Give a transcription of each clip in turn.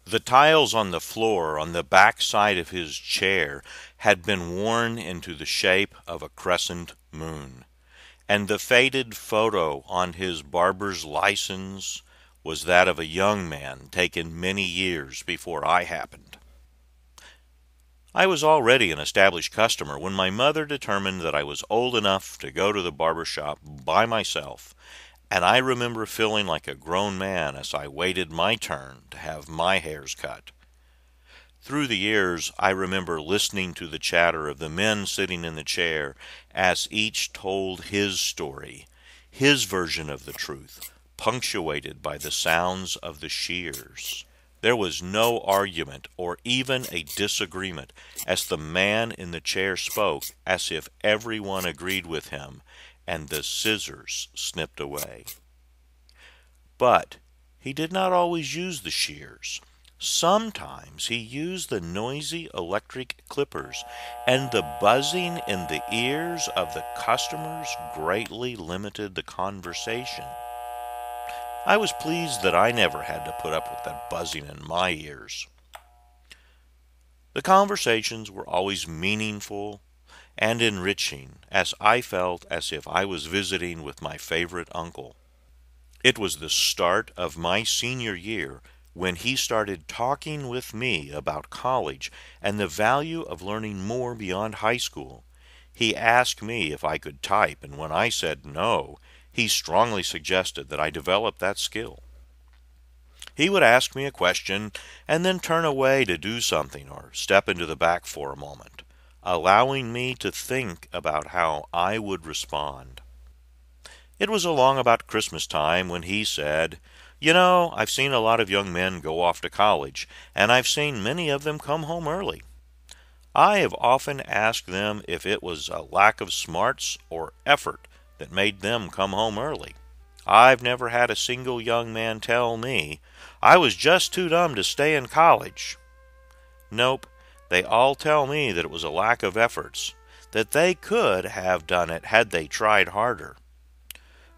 The tiles on the floor on the back side of his chair had been worn into the shape of a crescent moon, and the faded photo on his barber's license was that of a young man taken many years before I happened. I was already an established customer when my mother determined that I was old enough to go to the barber shop by myself, and I remember feeling like a grown man as I waited my turn to have my hairs cut. Through the years, I remember listening to the chatter of the men sitting in the chair as each told his story, his version of the truth, punctuated by the sounds of the shears. There was no argument or even a disagreement as the man in the chair spoke as if everyone agreed with him and the scissors snipped away. But he did not always use the shears. Sometimes he used the noisy electric clippers, and the buzzing in the ears of the customers greatly limited the conversation. I was pleased that I never had to put up with that buzzing in my ears. The conversations were always meaningful and enriching, as I felt as if I was visiting with my favorite uncle. It was the start of my senior year when he started talking with me about college and the value of learning more beyond high school. He asked me if I could type, and when I said no, he strongly suggested that I develop that skill. He would ask me a question and then turn away to do something or step into the back for a moment, allowing me to think about how I would respond. It was along about Christmas time when he said, "You know, I've seen a lot of young men go off to college, and I've seen many of them come home early. I have often asked them if it was a lack of smarts or effort that made them come home early. I've never had a single young man tell me I was just too dumb to stay in college. Nope, they all tell me that it was a lack of efforts, that they could have done it had they tried harder.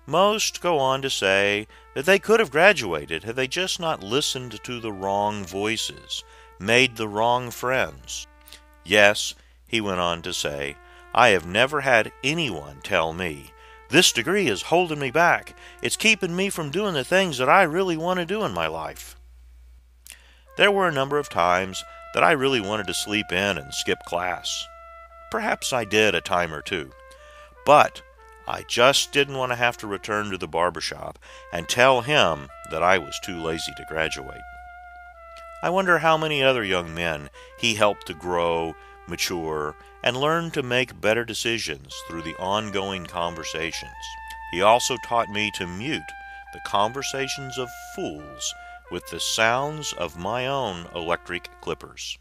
Most go on to say that they could have graduated had they just not listened to the wrong voices, made the wrong friends. Yes," he went on to say, "I have never had anyone tell me, 'This degree is holding me back. It's keeping me from doing the things that I really want to do in my life.' There were a number of times that I really wanted to sleep in and skip class. Perhaps I did a time or two. But I just didn't want to have to return to the barber shop and tell him that I was too lazy to graduate." I wonder how many other young men he helped to grow, mature, and learn to make better decisions through the ongoing conversations. He also taught me to mute the conversations of fools with the sounds of my own electric clippers.